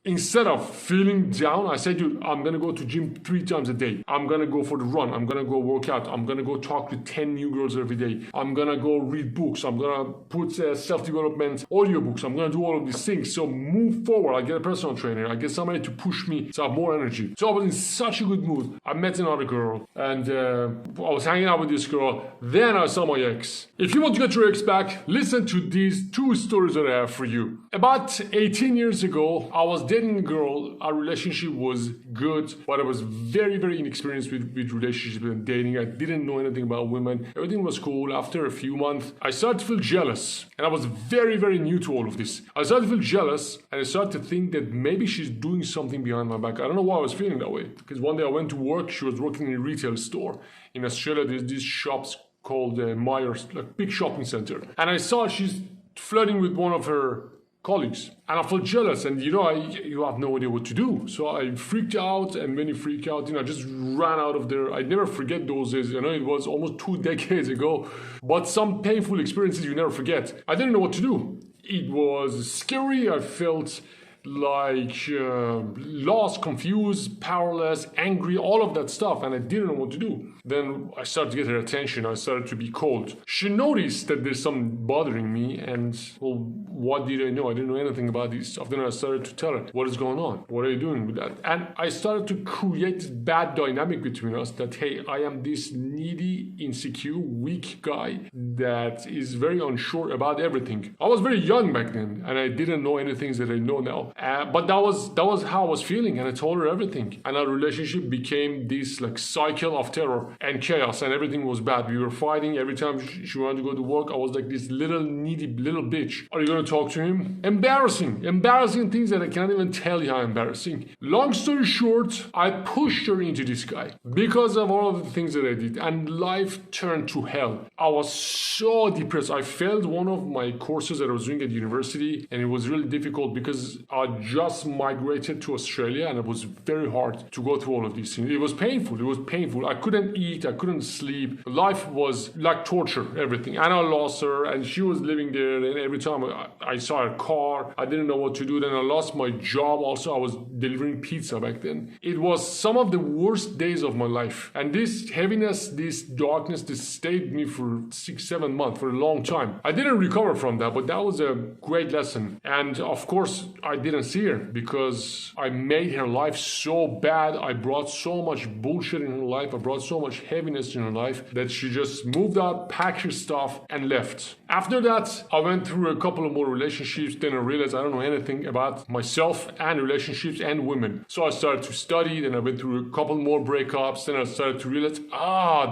instead of feeling down, I said, dude, I'm going to go to gym 3 times a day. I'm going to go for the run. I'm going to go work out. I'm going to go talk to 10 new girls every day. I'm going to go read books. I'm going to put self-development audiobooks. I'm going to do all of these things. So move forward. I get a personal trainer. I get somebody to push me to have more energy. So I was in such a good mood. I met another girl and I was hanging out with this girl. Then I saw my ex. If you want to get your ex back, listen to these 2 stories that I have for you. About 18 years ago, I was dating a girl. Our relationship was good, but I was very, very inexperienced with relationships and dating. I didn't know anything about women. Everything was cool. After a few months, I started to feel jealous. And I was very, very new to all of this. I started to feel jealous and I started to think that maybe she's doing something behind my back. I don't know why I was feeling that way. Because one day I went to work. She was working in a retail store. In Australia, there's these shops called Myers, like big shopping center. And I saw she's flirting with one of her colleagues. And I felt jealous and you have no idea what to do. So I freaked out, and when you freak out, I just ran out of there. I never forget those days. It was almost 2 decades ago, but some painful experiences you never forget. I didn't know what to do. It was scary. I felt like lost, confused, powerless, angry, all of that stuff, and I didn't know what to do. Then I started to get her attention. I started to be cold. She noticed that there's something bothering me, and well, what did I know? I didn't know anything about this stuff. Then I started to tell her, what is going on? What are you doing with that? And I started to create this bad dynamic between us that, hey, I am this needy, insecure, weak guy that is very unsure about everything. I was very young back then, and I didn't know any things that I know now. But that was how I was feeling, and I told her everything. And our relationship became this like cycle of terror and chaos, and everything was bad. We were fighting every time she wanted to go to work. I was like this little needy little bitch. Are you going to talk to him? Embarrassing things that I can't even tell you how embarrassing. Long story short, I pushed her into this guy because of all of the things that I did, and life turned to hell. I was so depressed. I failed one of my courses that I was doing at university, and it was really difficult because I just migrated to Australia, and it was very hard to go through all of these things. It was painful. I couldn't eat. I couldn't sleep. Life was like torture, everything. And I lost her, and she was living there, and every time I saw her car, I didn't know what to do. Then I lost my job also. I was delivering pizza back then. It was some of the worst days of my life. And this heaviness, this darkness, this stayed with me for 6-7 months, for a long time. I didn't recover from that, but that was a great lesson. And of course, I didn't see her because I made her life so bad. I brought so much bullshit in her life. I brought so much heaviness in her life that she just moved out, packed her stuff, and left. After that, I went through a couple of more relationships. Then I realized I don't know anything about myself and relationships and women. So I started to study. Then I went through a couple more breakups. Then I started to realize,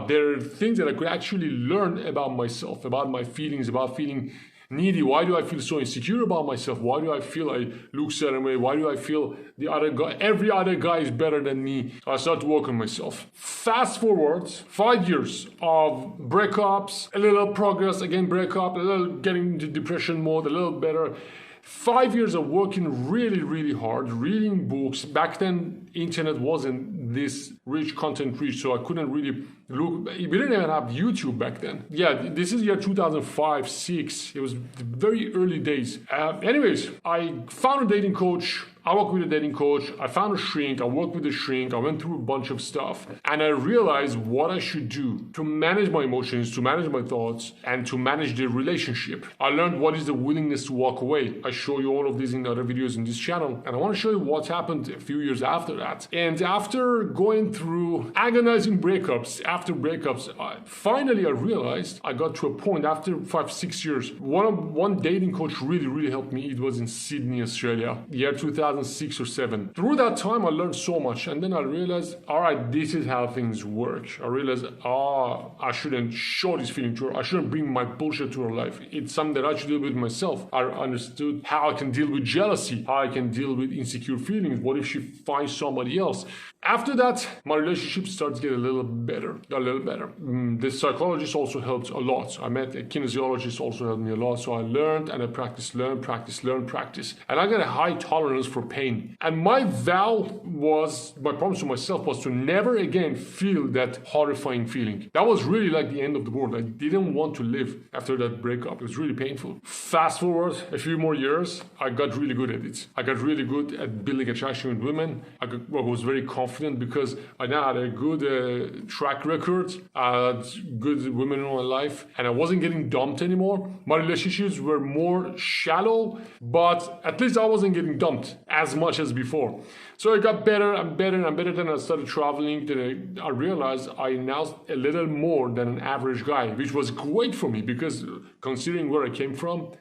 there are things that I could actually learn about myself, about my feelings, about feeling needy. Why do I feel so insecure about myself? Why do I feel I look certain way? Why do I feel every other guy is better than me? I started to work on myself. Fast forward 5 years of breakups, a little progress, again breakup, a little getting into depression mode, a little better. 5 years of working really, really hard, reading books. Back then, internet wasn't this rich, content rich, so I couldn't really look. We didn't even have YouTube back then. Yeah, this is year 2005, 6. It was the very early days. Anyways, I found a dating coach. I worked with a dating coach. I found a shrink. I worked with a shrink. I went through a bunch of stuff. And I realized what I should do to manage my emotions, to manage my thoughts, and to manage the relationship. I learned what is the willingness to walk away. I show you all of these in other videos in this channel. And I want to show you what happened a few years after that. And after going through agonizing breakups, finally I realized I got to a point after 5-6 years. One dating coach really helped me. It was in Sydney, Australia, year 2006 or 7. Through that time, I learned so much, and then I realized, all right, this is how things work. I realized, I shouldn't show this feeling to her. I shouldn't bring my bullshit to her life. It's something that I should deal with myself. I understood how I can deal with jealousy, how I can deal with insecure feelings. What if she finds somebody else? After that, my relationship started to get a little better. The psychologist also helped a lot. I met a kinesiologist, also helped me a lot. So I learned and I practiced, learn, practice. And I got a high tolerance for for pain. And my promise to myself was to never again feel that horrifying feeling. That was really like the end of the world. I didn't want to live after that breakup. It was really painful. Fast forward a few more years, I got really good at it. I got really good at building attraction with women. I was very confident because I now had a good track record. I had good women in my life, and I wasn't getting dumped anymore. My relationships were more shallow, but at least I wasn't getting dumped as much as before. So it got better and better and better. Then I started traveling. Then I realized I now a little more than an average guy, which was great for me because considering where I came from,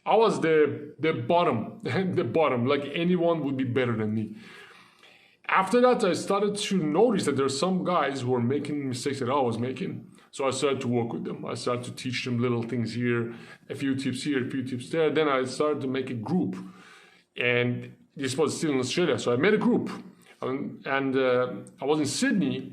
I was the bottom, the bottom. Like anyone would be better than me. After that, I started to notice that there are some guys who were making mistakes that I was making. So I started to work with them. I started to teach them little things here, a few tips here, a few tips there. Then I started to make a group. And this was still in Australia. So I made a group. And I was in Sydney.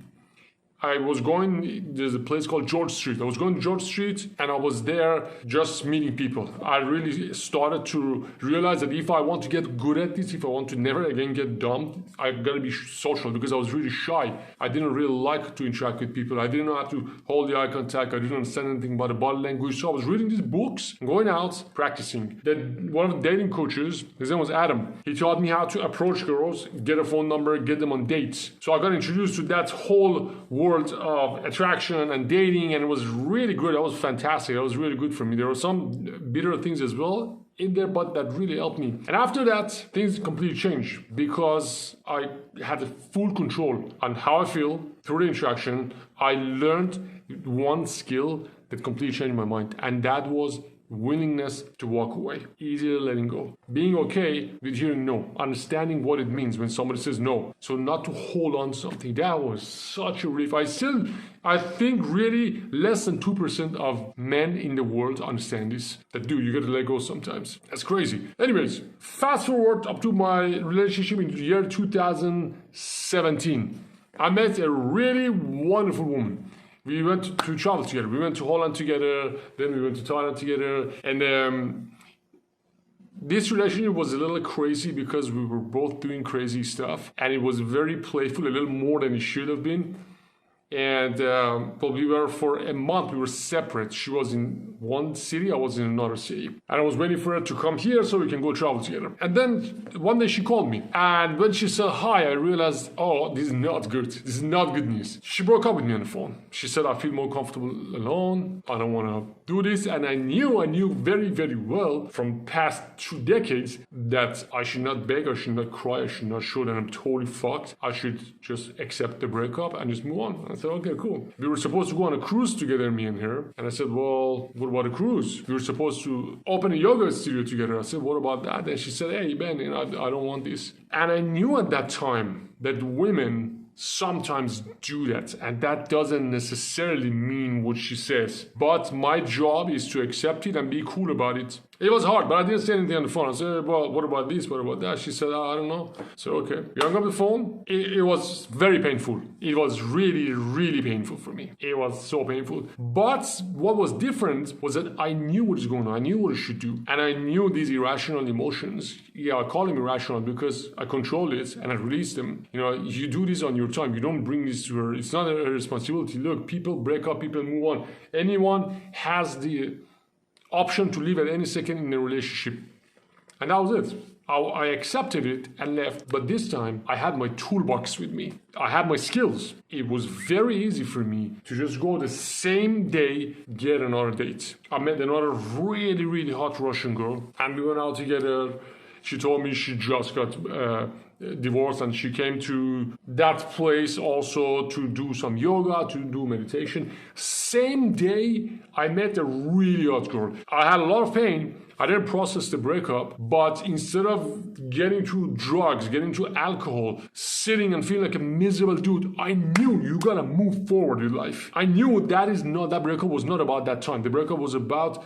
There's a place called George Street. I was going to George Street and I was there just meeting people. I really started to realize that if I want to get good at this, if I want to never again get dumped, I've got to be social because I was really shy. I didn't really like to interact with people. I didn't know how to hold the eye contact. I didn't understand anything about the body language. So I was reading these books, going out, practicing. Then one of the dating coaches, his name was Adam, he taught me how to approach girls, get a phone number, get them on dates. So I got introduced to that whole world of attraction and dating, and it was really good. That was fantastic. That was really good for me. There were some bitter things as well in there, but that really helped me. And after that, things completely changed because I had full control on how I feel through the interaction. I learned one skill that completely changed my mind, and that was willingness to walk away, easier letting go, being okay with hearing no, understanding what it means when somebody says no, so not to hold on to something. That was such a relief. I think really less than 2% of men in the world understand this, that dude, you gotta let go sometimes. That's crazy. Anyways, fast forward up to my relationship in the year 2017. I met a really wonderful woman. We went to travel together. We went to Holland together. Then we went to Thailand together. And this relationship was a little crazy because we were both doing crazy stuff. And it was very playful, a little more than it should have been. And but we were for a month, we were separate. She was in one city, I was in another city. And I was waiting for her to come here so we can go travel together. And then one day she called me. And when she said hi, I realized, oh, this is not good. This is not good news. She broke up with me on the phone. She said, I feel more comfortable alone. I don't want to do this. And I knew very, very well from past 2 decades that I should not beg, I should not cry, I should not show that I'm totally fucked. I should just accept the breakup and just move on. I said, okay, cool. We were supposed to go on a cruise together, me and her. And I said, well, what about a cruise? We were supposed to open a yoga studio together. I said, what about that? And she said, hey, Ben, I don't want this. And I knew at that time that women sometimes do that, and that doesn't necessarily mean what she says. But my job is to accept it and be cool about it. It was hard, but I didn't say anything on the phone. I said, well, what about this? What about that? She said, I don't know. So, okay. We hung up the phone. It was very painful. It was really, really painful for me. It was so painful. But what was different was that I knew what was going on. I knew what I should do. And I knew these irrational emotions. Yeah, I call them irrational because I control it and I release them. You know, you do this on your time. You don't bring this to her. It's not a responsibility. Look, people break up, people move on. Anyone has the option to leave at any second in a relationship. And that was it. I accepted it and left. But this time, I had my toolbox with me. I had my skills. It was very easy for me to just go the same day, get another date. I met another really, really hot Russian girl. And we went out together. She told me she just got divorced and she came to that place also to do some yoga, to do meditation. Same day, I met a really hot girl. I had a lot of pain. I didn't process the breakup, but instead of getting to drugs, getting to alcohol, sitting and feeling like a miserable dude, I knew you gotta move forward in life. I knew that breakup was not about that time. The breakup was about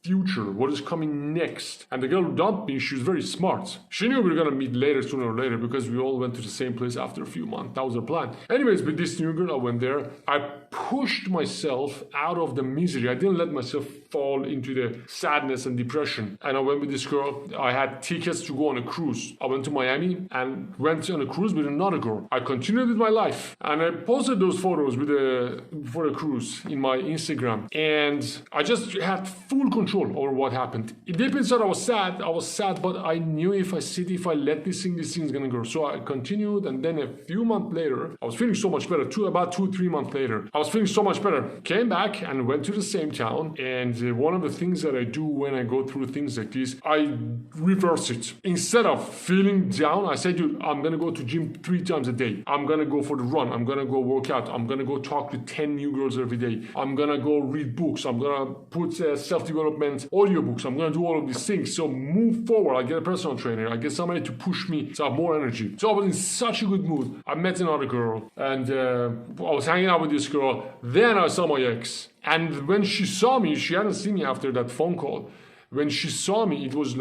future, what is coming next. And the girl who dumped me, she was very smart. She knew we were gonna meet later, sooner or later, because we all went to the same place after a few months. That was our plan. Anyways, with this new girl, I went there. I pushed myself out of the misery. I didn't let myself fall into the sadness and depression. And I went with this girl. I had tickets to go on a cruise. I went to Miami and went on a cruise with another girl. I continued with my life. And I posted those photos for a cruise in my Instagram. And I just had full control over what happened. Deep inside, I was sad, but I knew if I let this thing's gonna go. So I continued, and then a few months later, I was feeling so much better. About 2-3 months later, I was feeling so much better. Came back and went to the same town. And one of the things that I do when I go through things like this, I reverse it. Instead of feeling down, I say, dude, I'm gonna go to gym 3 times a day. I'm gonna go for the run. I'm gonna go work out. I'm gonna go talk to 10 new girls every day. I'm gonna go read books. I'm gonna put self-development audiobooks. I'm gonna do all of these things. So move forward. I get a personal trainer. I get somebody to push me to have more energy. So I was in such a good mood. I met another girl, and I was hanging out with this girl. Then I saw my ex. And when she saw me, she hadn't seen me after that phone call. When she saw me, it was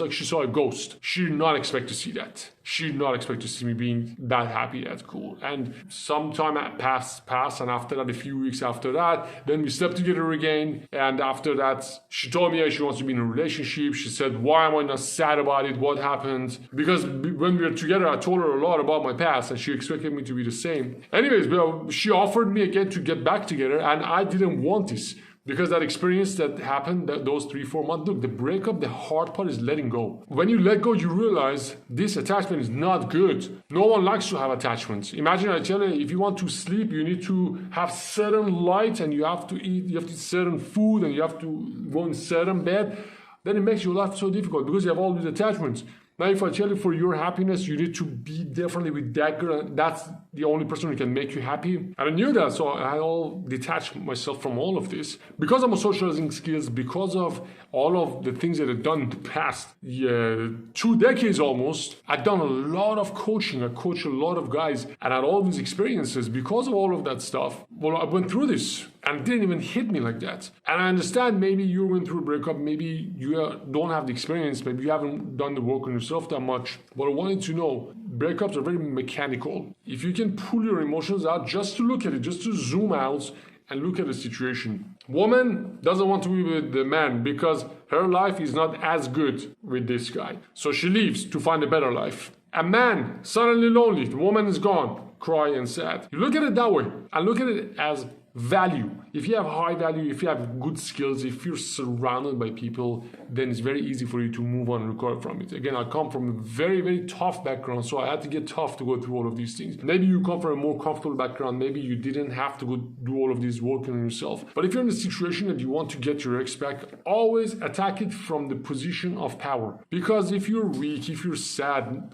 like she saw a ghost. She did not expect to see that. She did not expect to see me being that happy, that cool. And some time passed, and after that, a few weeks after that, then we slept together again. And after that, she told me she wants to be in a relationship. She said, why am I not sad about it? What happened? Because when we were together, I told her a lot about my past, and she expected me to be the same. Anyways, well, she offered me again to get back together, and I didn't want this. Because that experience that happened, those 3-4 months, look, the breakup, the hard part is letting go. When you let go, you realize this attachment is not good. No one likes to have attachments. Imagine I tell you, if you want to sleep, you need to have certain light, and you have to eat certain food, and you have to go in certain bed. Then it makes your life so difficult because you have all these attachments. Now, if I tell you for your happiness, you need to be differently with that girl, that's the only person who can make you happy. And I knew that, so I all detached myself from all of this. Because of my socializing skills, because of all of the things that I've done in the past 2 decades almost, I've done a lot of coaching. I coached a lot of guys and had all these experiences. Because of all of that stuff, well, I went through this. And it didn't even hit me like that. And I understand maybe you went through a breakup, maybe you don't have the experience, maybe you haven't done the work on yourself that much. But I wanted to know, breakups are very mechanical. If you can pull your emotions out, just to look at it, just to zoom out and look at the situation. Woman doesn't want to be with the man because her life is not as good with this guy. So she leaves to find a better life. A man, suddenly lonely, the woman is gone, cry and sad. You look at it that way and look at it as value. If you have high value, if you have good skills, if you're surrounded by people, then it's very easy for you to move on and recover from it. Again, I come from a very, very tough background, so I had to get tough to go through all of these things. Maybe you come from a more comfortable background, maybe you didn't have to go do all of this work on yourself. But if you're in a situation that you want to get your ex back, always attack it from the position of power. Because if you're weak, if you're sad,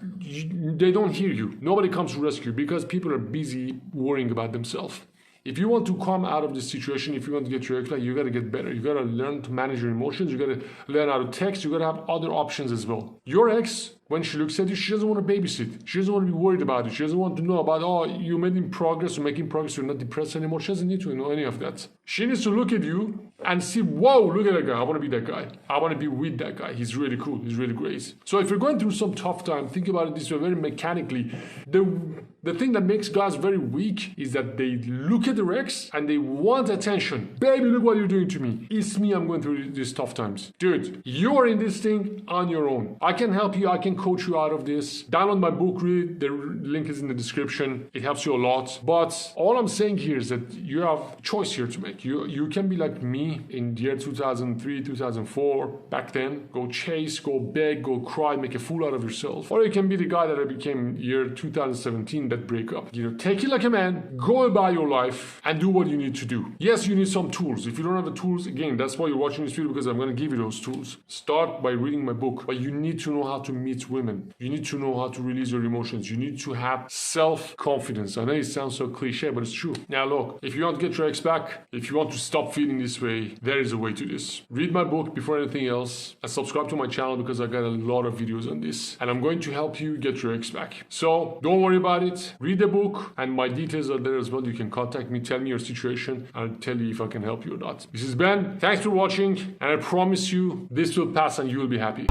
they don't hear you. Nobody comes to rescue because people are busy worrying about themselves. If you want to come out of this situation, if you want to get your ex back, you got to get better. You got to learn to manage your emotions. You got to learn how to text. You got to have other options as well. Your ex, when she looks at you, she doesn't want to babysit. She doesn't want to be worried about it. She doesn't want to know about, oh, you made progress, you're making progress, you're not depressed anymore. She doesn't need to know any of that. She needs to look at you and see, whoa, look at that guy. I want to be that guy. I want to be with that guy. He's really cool. He's really great. So if you're going through some tough time, think about it this way, very mechanically. The thing that makes guys very weak is that they look at their ex and they want attention. Baby, look what you're doing to me. It's me, I'm going through these tough times. Dude, you are in this thing on your own. I can help you. I can coach you out of this. Download my book, read it. The link is in the description. It helps you a lot. But all I'm saying here is that you have a choice here to make. You can be like me in the year 2003, 2004. Back then, go chase, go beg, go cry, make a fool out of yourself. Or you can be the guy that I became year 2017, that breakup. Take it like a man, go about your life and do what you need to do. Yes, you need some tools. If you don't have the tools, again, that's why you're watching this video, because I'm going to give you those tools. Start by reading my book. But you need to know how to meet women. You need to know how to release your emotions. You need to have self-confidence. I know it sounds so cliche, but it's true. Now look, if you want to get your ex back, if you want to stop feeling this way, way, there is a way to this. Read my book before anything else, and subscribe to my channel because I got a lot of videos on this, and I'm going to help you get your ex back. So don't worry about it. Read the book, and my details are there as well. You can contact me, tell me your situation. I'll tell you if I can help you or not. This is Ben. Thanks for watching, and I promise you this will pass and you will be happy.